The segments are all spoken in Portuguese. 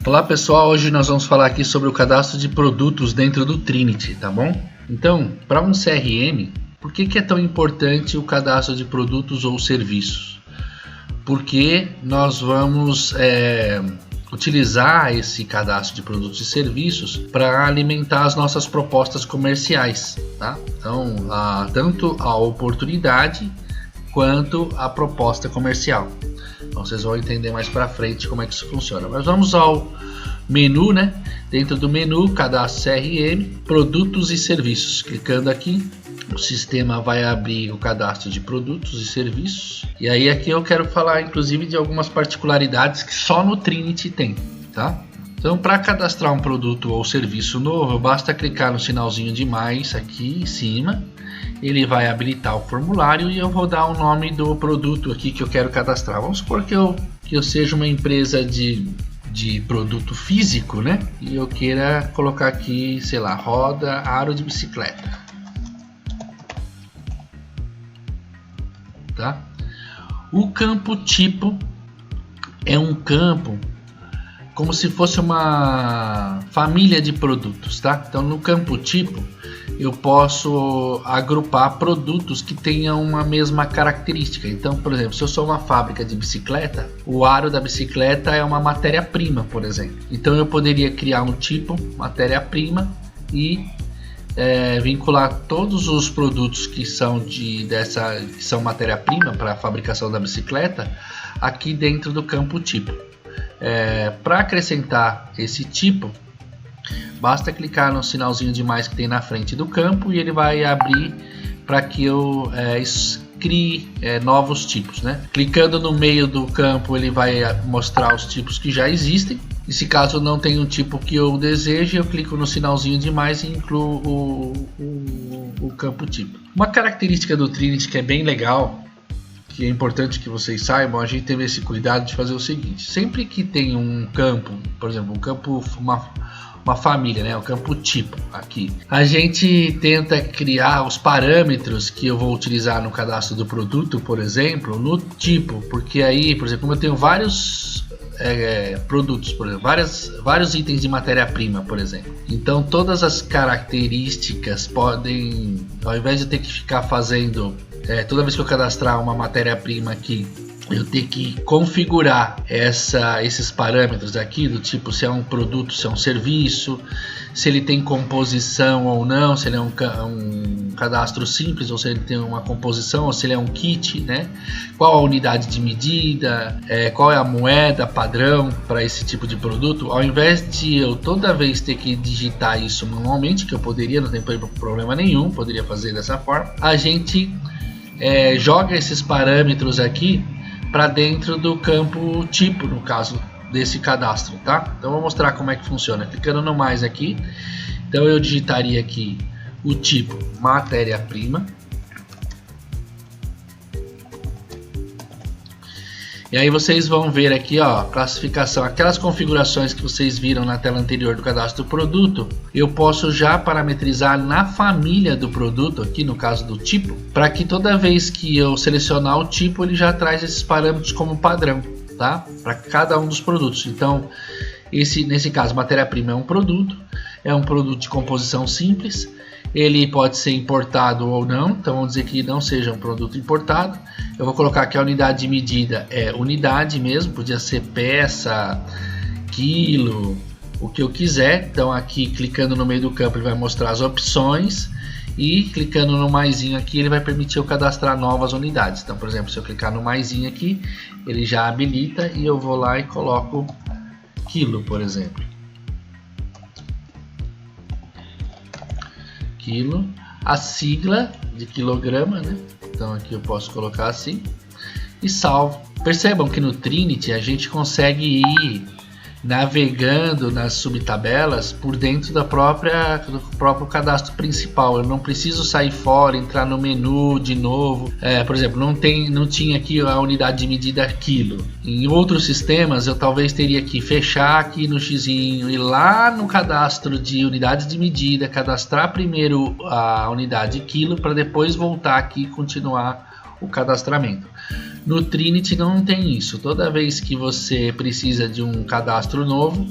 Olá pessoal, hoje nós vamos falar aqui sobre o cadastro de produtos dentro do Trinity, tá bom? Então, para um CRM, por que é tão importante o cadastro de produtos ou serviços? Porque nós vamos utilizar esse cadastro de produtos e serviços para alimentar as nossas propostas comerciais, tá? Então, tanto a oportunidade quanto a proposta comercial. Então, vocês vão entender mais para frente como é que isso funciona. Mas vamos ao menu, né? Dentro do menu, cadastro CRM, produtos e serviços. Clicando aqui, o sistema vai abrir o cadastro de produtos e serviços. E aí aqui eu quero falar inclusive de algumas particularidades que só no Trinity tem, tá? Então, para cadastrar um produto ou serviço novo, basta clicar no sinalzinho de mais aqui em cima. Ele vai habilitar o formulário e eu vou dar o nome do produto aqui que eu quero cadastrar. Vamos supor que eu seja uma empresa de produto físico, né? E eu queira colocar aqui, sei lá, roda, aro de bicicleta. Tá? O campo tipo é um campo como se fosse uma família de produtos, tá? Então, no campo tipo, eu posso agrupar produtos que tenham uma mesma característica. Então, por exemplo, se eu sou uma fábrica de bicicleta, o aro da bicicleta é uma matéria-prima, por exemplo. Então, eu poderia criar um tipo matéria-prima e vincular todos os produtos que são matéria-prima para a fabricação da bicicleta aqui dentro do campo tipo. Para acrescentar esse tipo, basta clicar no sinalzinho de mais que tem na frente do campo e ele vai abrir para que eu crie novos tipos, né? Clicando no meio do campo, ele vai mostrar os tipos que já existem. E se caso não tem um tipo que eu deseje, eu clico no sinalzinho de mais e incluo o campo tipo. Uma característica do Trinity que é bem legal, que é importante que vocês saibam, a gente teve esse cuidado de fazer o seguinte: sempre que tem um campo, por exemplo, um campo, uma família, né, o campo tipo aqui, a gente tenta criar os parâmetros que eu vou utilizar no cadastro do produto, por exemplo, no tipo, porque aí, por exemplo, como eu tenho vários produtos, por exemplo, vários itens de matéria-prima, por exemplo, então todas as características podem, ao invés de ter que ficar fazendo toda vez que eu cadastrar uma matéria-prima aqui, eu ter que configurar esses parâmetros aqui, do tipo se é um produto, se é um serviço, se ele tem composição ou não, se ele é um cadastro simples ou se ele tem uma composição, ou se ele é um kit, né? Qual a unidade de medida, qual é a moeda padrão para esse tipo de produto. Ao invés de eu toda vez ter que digitar isso manualmente, que eu poderia, não tem problema nenhum, poderia fazer dessa forma, a gente joga esses parâmetros aqui para dentro do campo tipo, no caso desse cadastro, tá? Então vou mostrar como é que funciona. Clicando no mais aqui, então eu digitaria aqui o tipo matéria-prima. E aí vocês vão ver aqui, ó, classificação, aquelas configurações que vocês viram na tela anterior do cadastro do produto, eu posso já parametrizar na família do produto, aqui no caso do tipo, para que toda vez que eu selecionar o tipo, ele já traz esses parâmetros como padrão, tá? Para cada um dos produtos. Então, nesse caso, matéria-prima é um produto de composição simples. Ele pode ser importado ou não, então vamos dizer que não seja um produto importado. Eu vou colocar que a unidade de medida é unidade mesmo, podia ser peça, quilo, o que eu quiser. Então aqui, clicando no meio do campo, ele vai mostrar as opções e clicando no maisinho aqui, ele vai permitir eu cadastrar novas unidades. Então, por exemplo, se eu clicar no maisinho aqui, ele já habilita e eu vou lá e coloco quilo, por exemplo. Quilo, a sigla de quilograma, né? Então aqui eu posso colocar assim e salvo. Percebam que no Trinity a gente consegue ir navegando nas subtabelas por dentro do próprio cadastro principal. Eu não preciso sair fora, entrar no menu de novo. Por exemplo, não tinha aqui a unidade de medida quilo. Em outros sistemas eu talvez teria que fechar aqui no xizinho, ir lá no cadastro de unidades de medida, cadastrar primeiro a unidade quilo para depois voltar aqui e continuar o cadastramento. No Trinity não tem isso. Toda vez que você precisa de um cadastro novo,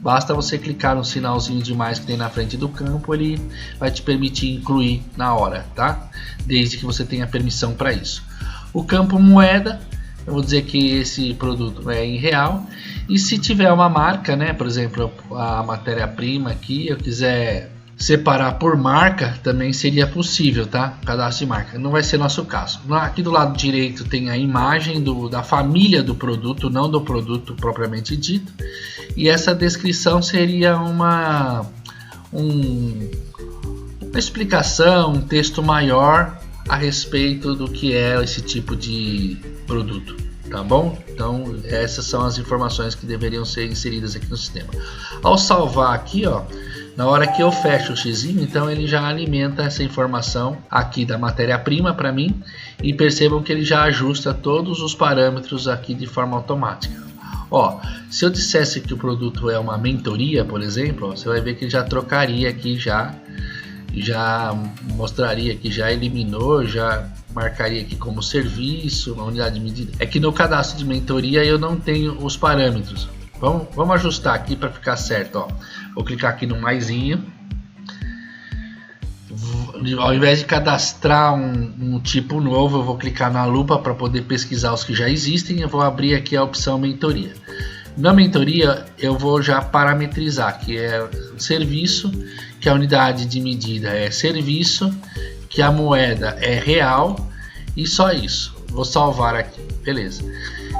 Basta você clicar no sinalzinho de mais que tem na frente do campo, ele vai te permitir incluir na hora, tá? Desde que você tenha permissão para isso. O campo moeda, eu vou dizer que esse produto é em real. E se tiver uma marca, né, por exemplo, a matéria-prima aqui, eu quiser separar por marca, também seria possível, tá? Cadastro de marca. Não vai ser nosso caso. Aqui do lado direito tem a imagem da família do produto, não do produto propriamente dito. E essa descrição seria uma explicação, um texto maior a respeito do que é esse tipo de produto, tá bom? Então essas são as informações que deveriam ser inseridas aqui no sistema. Ao salvar aqui, ó, na hora que eu fecho o xizinho, então ele já alimenta essa informação aqui da matéria-prima para mim, e percebam que ele já ajusta todos os parâmetros aqui de forma automática. Ó, se eu dissesse que o produto é uma mentoria, por exemplo, ó, você vai ver que ele já trocaria aqui, já mostraria que já eliminou, já marcaria aqui como serviço, uma unidade de medida. É que no cadastro de mentoria eu não tenho os parâmetros. Vamos ajustar aqui para ficar certo, ó. Vou clicar aqui no maisinho. Ao invés de cadastrar um tipo novo, eu vou clicar na lupa para poder pesquisar os que já existem. Eu vou abrir aqui a opção mentoria. Na mentoria eu vou já parametrizar, que é serviço, que a unidade de medida é serviço, que a moeda é real, e só isso. Vou salvar aqui, beleza.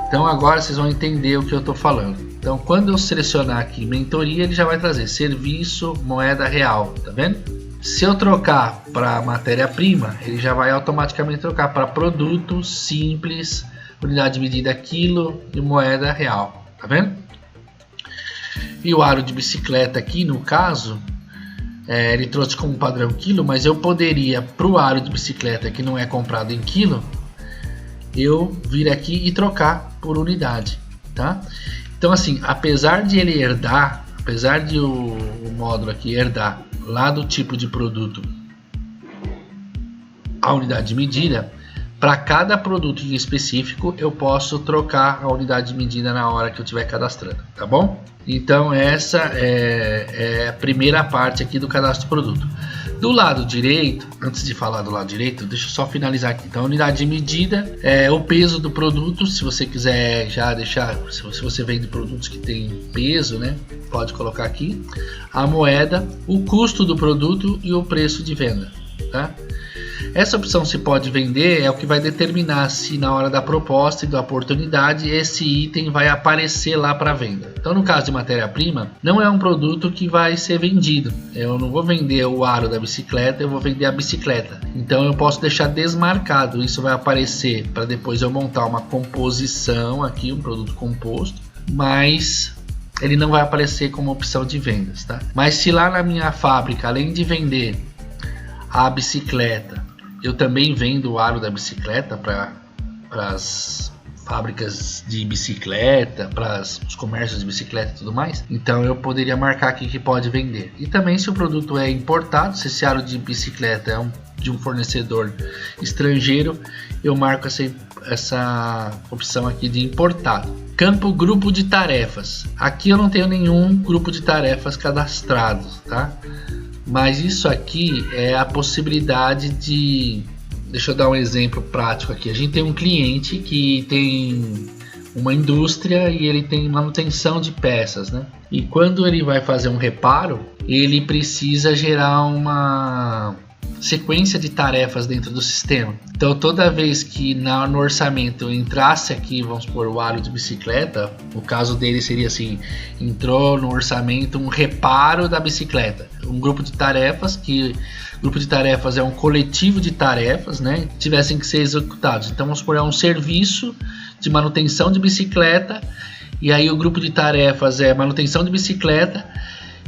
Então agora vocês vão entender o que eu estou falando. Então quando eu selecionar aqui mentoria, ele já vai trazer serviço, moeda real, tá vendo? Se eu trocar para matéria-prima, ele já vai automaticamente trocar para produto simples, unidade de medida quilo e moeda real, tá vendo? E o aro de bicicleta aqui, no caso, ele trouxe como padrão quilo, mas eu poderia, para o aro de bicicleta que não é comprado em quilo, eu vir aqui e trocar por unidade, tá? Então assim, apesar de ele herdar, apesar de o módulo aqui herdar lá do tipo de produto a unidade de medida, para cada produto em específico eu posso trocar a unidade de medida na hora que eu estiver cadastrando, tá bom? Então essa é a primeira parte aqui do cadastro de produto. Do lado direito, antes de falar do lado direito, deixa eu só finalizar aqui. Então a unidade de medida é o peso do produto. Se você quiser já deixar, se você vende produtos que tem peso, né, pode colocar aqui. A moeda, o custo do produto e o preço de venda, tá? Essa opção se pode vender é o que vai determinar se na hora da proposta e da oportunidade esse item vai aparecer lá para venda. Então no caso de matéria-prima, não é um produto que vai ser vendido. Eu não vou vender o aro da bicicleta, eu vou vender a bicicleta. Então eu posso deixar desmarcado, isso vai aparecer para depois eu montar uma composição aqui, um produto composto, mas ele não vai aparecer como opção de vendas, tá? Mas se lá na minha fábrica, além de vender a bicicleta, eu também vendo o aro da bicicleta para as fábricas de bicicleta, para os comércios de bicicleta e tudo mais, então eu poderia marcar aqui que pode vender. E também se o produto é importado, se esse aro de bicicleta é de um fornecedor estrangeiro, eu marco essa opção aqui de importado. Campo grupo de tarefas. Aqui eu não tenho nenhum grupo de tarefas cadastrado, tá? Mas isso aqui é a possibilidade de... Deixa eu dar um exemplo prático aqui. A gente tem um cliente que tem uma indústria e ele tem manutenção de peças, né? E quando ele vai fazer um reparo, ele precisa gerar uma sequência de tarefas dentro do sistema. Então toda vez que no orçamento entrasse aqui, vamos supor, o aro de bicicleta, o caso dele seria assim, entrou no orçamento um reparo da bicicleta, um grupo de tarefas, que grupo de tarefas é um coletivo de tarefas, né, que tivessem que ser executados. Então vamos supor, é um serviço de manutenção de bicicleta, e aí o grupo de tarefas é manutenção de bicicleta.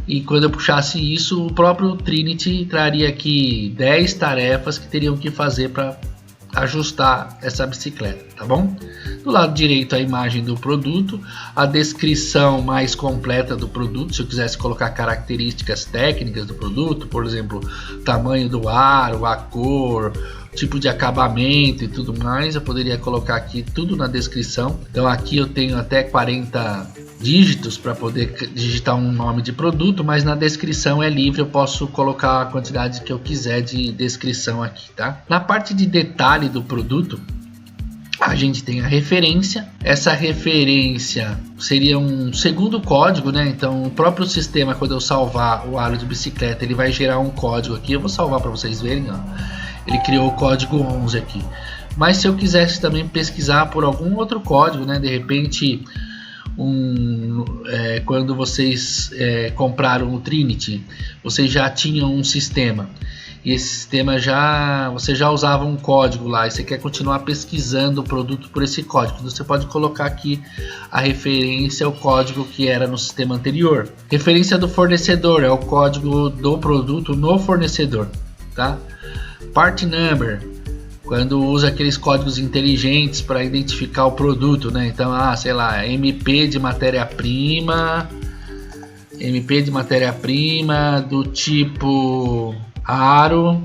E quando eu puxasse isso, o próprio Trinity traria aqui 10 tarefas que teriam que fazer para ajustar essa bicicleta, tá bom? Do lado direito a imagem do produto, a descrição mais completa do produto, se eu quisesse colocar características técnicas do produto, por exemplo, tamanho do aro, a cor, tipo de acabamento e tudo mais, eu poderia colocar aqui tudo na descrição. Então aqui eu tenho até 40 dígitos para poder digitar um nome de produto, mas na descrição é livre, eu posso colocar a quantidade que eu quiser de descrição aqui, tá? Na parte de detalhe do produto, a gente tem a referência. Essa referência seria um segundo código, né? Então o próprio sistema, quando eu salvar o aro de bicicleta, ele vai gerar um código aqui. Eu vou salvar para vocês verem, ó. Ele criou o código 11 aqui. Mas se eu quisesse também pesquisar por algum outro código, né? De repente, quando vocês compraram o Trinity, vocês já tinham um sistema. E esse sistema você já usava um código lá, e você quer continuar pesquisando o produto por esse código. Então você pode colocar aqui a referência ao código que era no sistema anterior. Referência do fornecedor é o código do produto no fornecedor, tá? Part number, quando usa aqueles códigos inteligentes para identificar o produto, né? Então, sei lá, MP de matéria-prima do tipo aro,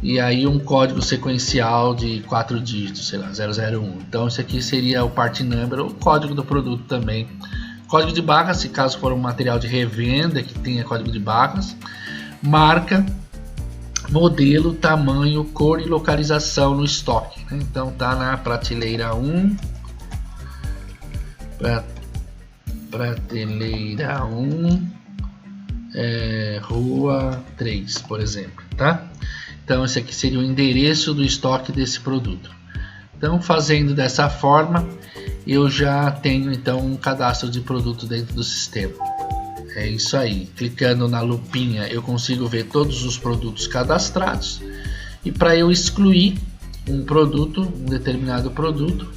e aí um código sequencial de 4 dígitos, sei lá, 001. Então isso aqui seria o part number, o código do produto também. Código de barras, se caso for um material de revenda que tenha código de barras. Marca, modelo, tamanho, cor e localização no estoque, né? Então tá na prateleira 1, prateleira 1, rua 3, por exemplo, tá? Então esse aqui seria o endereço do estoque desse produto. Então, fazendo dessa forma, eu já tenho então um cadastro de produto dentro do sistema. É isso aí. Clicando na lupinha, eu consigo ver todos os produtos cadastrados. E para eu excluir um produto, um determinado produto,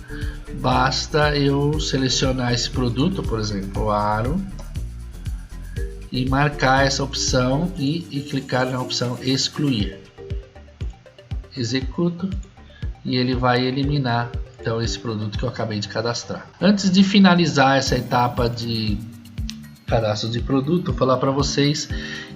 basta eu selecionar esse produto, por exemplo, o aro, e marcar essa opção e clicar na opção excluir. Executo e ele vai eliminar então esse produto que eu acabei de cadastrar. Antes de finalizar essa etapa de cadastro de produto, vou falar para vocês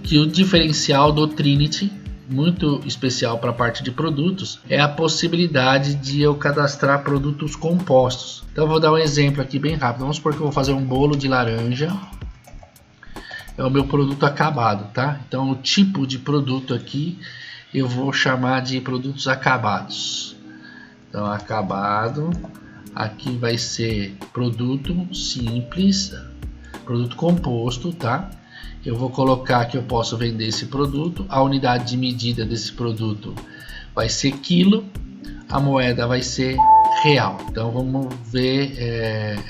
que o diferencial do Trinity, muito especial para a parte de produtos, é a possibilidade de eu cadastrar produtos compostos. Então eu vou dar um exemplo aqui bem rápido. Vamos supor que eu vou fazer um bolo de laranja. É o meu produto acabado, tá? Então o tipo de produto aqui eu vou chamar de produtos acabados. Então acabado, aqui vai ser produto simples, produto composto, tá? Eu vou colocar que eu posso vender esse produto, a unidade de medida desse produto vai ser quilo, a moeda vai ser real. Então vamos ver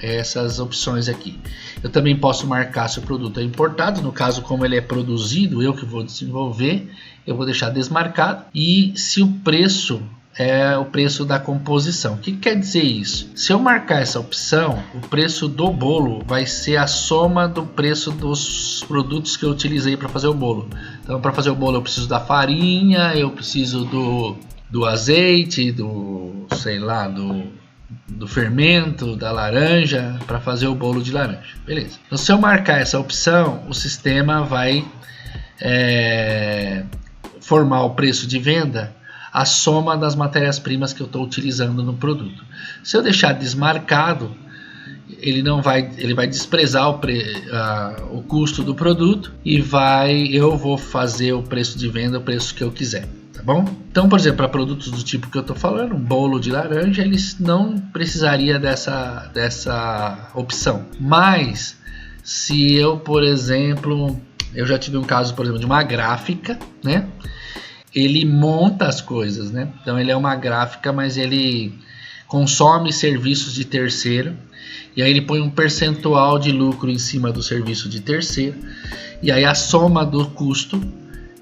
essas opções aqui. Eu também posso marcar se o produto é importado, no caso como ele é produzido, eu que vou desenvolver, eu vou deixar desmarcado. E se o preço é o preço da composição. O que quer dizer isso? Se eu marcar essa opção, o preço do bolo vai ser a soma do preço dos produtos que eu utilizei para fazer o bolo. Então para fazer o bolo eu preciso da farinha, eu preciso do azeite, sei lá, do fermento, da laranja, para fazer o bolo de laranja. Beleza. Então, se eu marcar essa opção, o sistema vai formar o preço de venda, a soma das matérias-primas que eu estou utilizando no produto. Se eu deixar desmarcado, ele vai desprezar o custo do produto e eu vou fazer o preço de venda, o preço que eu quiser. Tá bom? Então, por exemplo, para produtos do tipo que eu estou falando, um bolo de laranja, eles não precisaria dessa opção. Mas, se eu, por exemplo, eu já tive um caso, por exemplo, de uma gráfica, né? Ele monta as coisas, né? Então, ele é uma gráfica, mas ele consome serviços de terceiro. E aí ele põe um percentual de lucro em cima do serviço de terceiro. E aí a soma do custo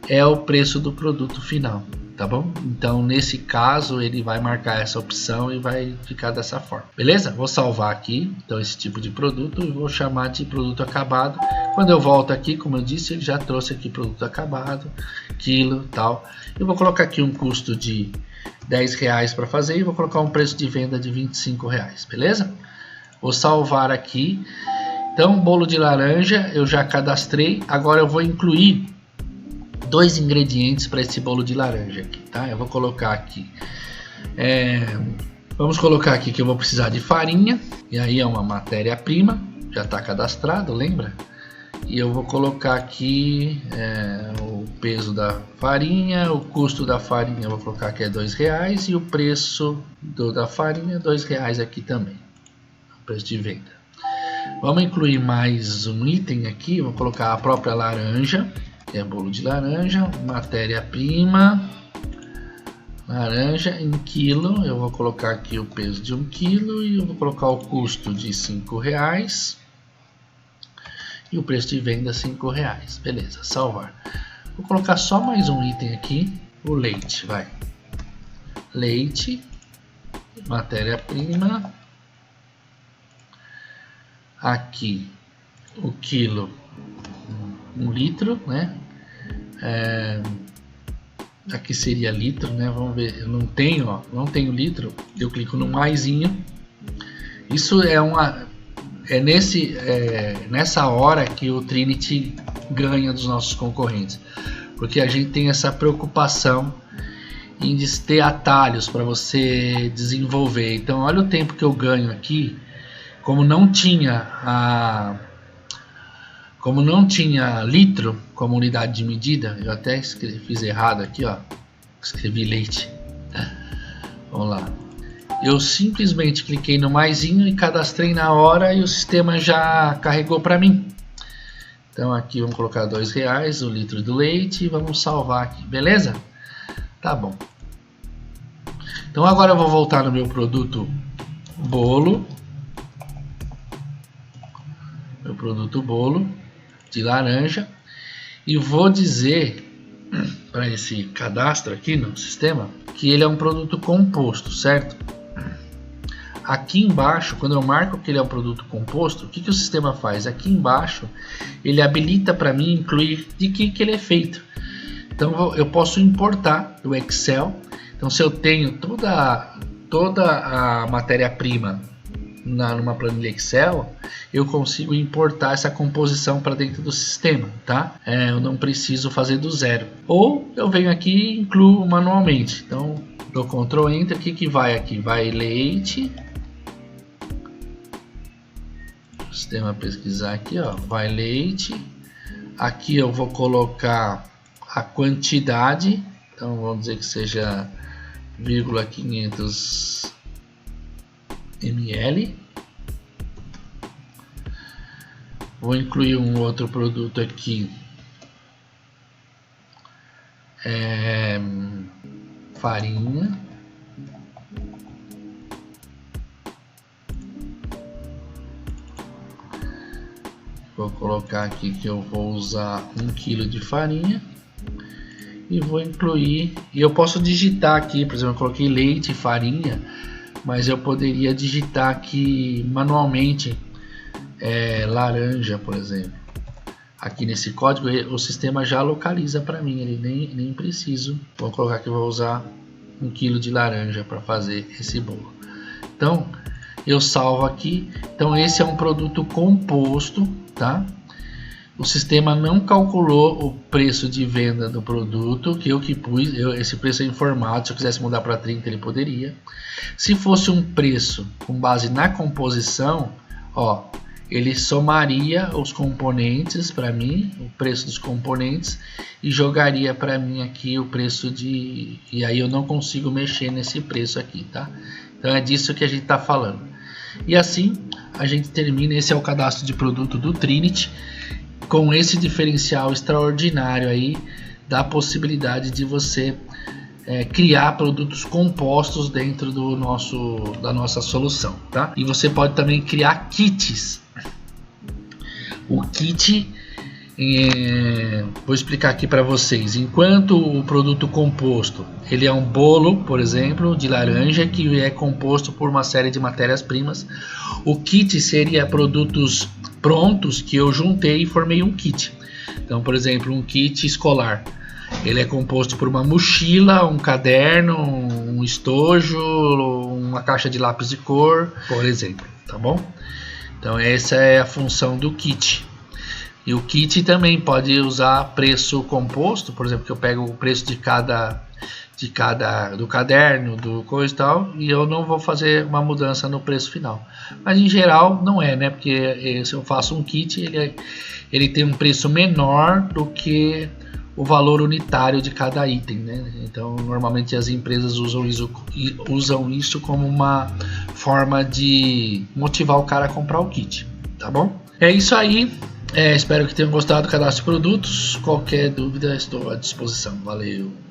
é o preço do produto final, tá bom? Então nesse caso ele vai marcar essa opção e vai ficar dessa forma, beleza? Vou salvar aqui, então esse tipo de produto, e vou chamar de produto acabado. Quando eu volto aqui, como eu disse, ele já trouxe aqui produto acabado, quilo, tal. Eu vou colocar aqui um custo de R$10 para fazer e vou colocar um preço de venda de R$25, beleza? Vou salvar aqui. Então bolo de laranja eu já cadastrei, agora eu vou incluir 2 ingredientes para esse bolo de laranja aqui, tá? Eu vou colocar aqui, vamos colocar aqui que eu vou precisar de farinha, e aí é uma matéria-prima, já está cadastrado, lembra? E eu vou colocar aqui o peso da farinha, o custo da farinha eu vou colocar que é R$2 e o preço da farinha R$2 aqui também, o preço de venda. Vamos incluir mais um item aqui, vou colocar a própria laranja, que é bolo de laranja, matéria-prima, laranja em quilo, eu vou colocar aqui o peso de 1 quilo e eu vou colocar o custo de R$5 e o preço de venda R$5, beleza, salvar. Vou colocar só mais um item aqui, o leite, vai, leite, matéria-prima, aqui o quilo, 1 litro, né? Aqui seria litro, né? Vamos ver, eu não tenho litro, eu clico no maisinho. Isso é nessa hora que o Trinity ganha dos nossos concorrentes, porque a gente tem essa preocupação em ter atalhos para você desenvolver. Então olha o tempo que eu ganho aqui. Como não tinha litro como unidade de medida, eu até fiz errado aqui, ó, escrevi leite. Vamos lá. Eu simplesmente cliquei no maisinho e cadastrei na hora e o sistema já carregou para mim. Então aqui vamos colocar R$2 o litro do leite e vamos salvar aqui, beleza? Tá bom. Então agora eu vou voltar no meu produto bolo. Meu produto bolo de laranja e vou dizer para esse cadastro aqui no sistema que ele é um produto composto, certo? Aqui embaixo, quando eu marco que ele é um produto composto, o que o sistema faz? Aqui embaixo ele habilita para mim incluir de que ele é feito. Então eu posso importar do Excel. Então se eu tenho toda a matéria-prima numa planilha Excel, eu consigo importar essa composição para dentro do sistema, tá? Eu não preciso fazer do zero. Ou eu venho aqui e incluo manualmente. Então, dou Ctrl Enter, o que vai aqui? Vai leite. O sistema pesquisar aqui, ó, vai leite. Aqui eu vou colocar a quantidade. Então, vamos dizer que seja 0,500 ml. Vou incluir um outro produto aqui, farinha. Vou colocar aqui que eu vou usar 1 kg de farinha e vou incluir, e eu posso digitar aqui, por exemplo, eu coloquei leite e farinha, mas eu poderia digitar aqui manualmente laranja, por exemplo. Aqui nesse código o sistema já localiza para mim, ele nem preciso. Vou colocar que eu vou usar 1 kg de laranja para fazer esse bolo. Então eu salvo aqui. Então esse é um produto composto, tá? O sistema não calculou o preço de venda do produto, que eu que pus, esse preço é informado, se eu quisesse mudar para 30 ele poderia. Se fosse um preço com base na composição, ó, ele somaria os componentes para mim, o preço dos componentes, e jogaria para mim aqui o preço de... E aí eu não consigo mexer nesse preço aqui, tá? Então é disso que a gente está falando. E assim a gente termina, esse é o cadastro de produto do Trinity, com esse diferencial extraordinário aí da possibilidade de você criar produtos compostos dentro da nossa solução, tá? E você pode também criar kits. O kit, vou explicar aqui para vocês. Enquanto o produto composto, ele é um bolo, por exemplo, de laranja que é composto por uma série de matérias-primas. O kit seria produtos prontos que eu juntei e formei um kit. Então, por exemplo, um kit escolar. Ele é composto por uma mochila, um caderno, um estojo, uma caixa de lápis de cor, por exemplo, tá bom? Então essa é a função do kit. E o kit também pode usar preço composto, por exemplo, que eu pego o preço de cada do caderno, do coisa e tal, e eu não vou fazer uma mudança no preço final. Mas em geral não é, né? Porque se eu faço um kit, ele tem um preço menor do que o valor unitário de cada item, né? Então normalmente as empresas usam isso como uma forma de motivar o cara a comprar o kit, tá bom? É isso aí. Espero que tenham gostado do cadastro de produtos. Qualquer dúvida, estou à disposição. Valeu!